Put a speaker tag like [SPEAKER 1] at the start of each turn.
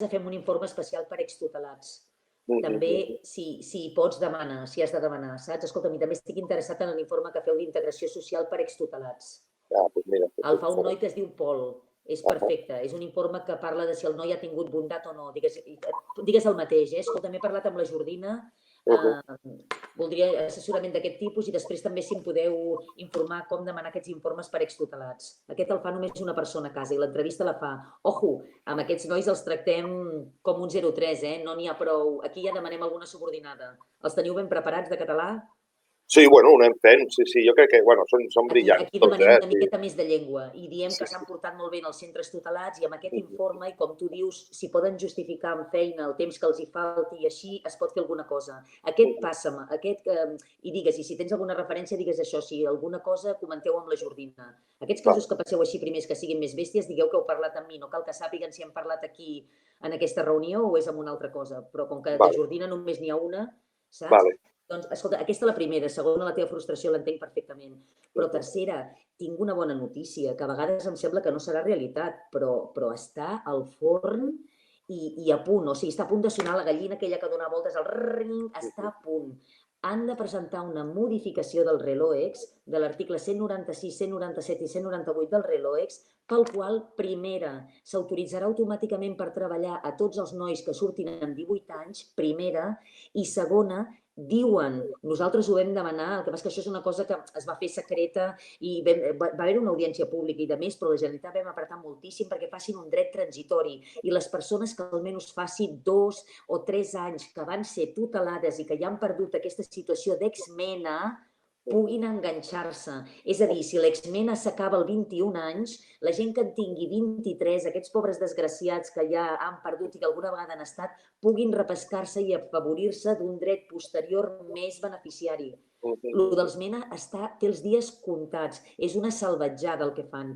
[SPEAKER 1] fem un informe especial per extutelats. També, si pots demanar, si has de demanar, saps? Escolta, a mi també estic interessat en l'informe que feu d'integració social per extutelats. El fa un noi que es diu Pol. És perfecte. És un informe que parla de si el noi ha tingut bondat o no. Digues el mateix, eh? Escolta, m'he parlat amb la Jordina, voldria assessorament d'aquest tipus i després també si em podeu informar com demanar aquests informes per extutelats. Aquest el fa només una persona a casa i l'entrevista la fa. Ojo, amb aquests nois els tractem com un 0-3, no n'hi ha prou. Aquí ja demanem alguna subordinada. Els teniu ben preparats de català?
[SPEAKER 2] Sí, bueno, ho anem fent, sí, jo crec que, bueno, són brillants.
[SPEAKER 1] Aquí demanem una miqueta més de llengua i diem que s'han portat molt bé en els centres tutelats i amb aquest informe, i com tu dius, si poden justificar amb feina el temps que els hi falti i així es pot fer alguna cosa. Aquest passa'm, i digues, i si tens alguna referència, digues això, si alguna cosa comenteu amb la Jordina. Aquests casos que passeu així primers que siguin més bèsties, digueu que heu parlat amb mi, no cal que sàpiguen si hem parlat aquí en aquesta reunió o és amb una altra cosa, però com que de Jordina només n'hi ha una, saps? Doncs, escolta, aquesta la primera, segona, la teva frustració l'entenc perfectament, però tercera, tinc una bona notícia, que a vegades em sembla que no serà realitat, però està al forn i a punt, o sigui, està a punt de sonar la gallina aquella que dona voltes al ring, està a punt. Han de presentar una modificació del RELOEX, de l'article 196, 197 i 198 del RELOEX, pel qual, primera, s'autoritzarà automàticament per treballar a tots els nois que surtin amb 18 anys, primera, i segona, diuen, nosaltres ho vam demanar, el que passa que això és una cosa que es va fer secreta i va haver una audiència pública i de més, però la Generalitat vam apretar moltíssim perquè facin un dret transitori i les persones que almenys faci 2 o 3 anys que van ser tutelades i que ja han perdut aquesta situació d'exmena puguin enganxar-se. És a dir, si l'exmena s'acaba als 21 anys, la gent que en tingui 23, aquests pobres desgraciats que ja han perdut i que alguna vegada han estat, puguin repescar-se i afavorir-se d'un dret posterior més beneficiari. El dels MENA té els dies comptats. És una salvatjada el que fan.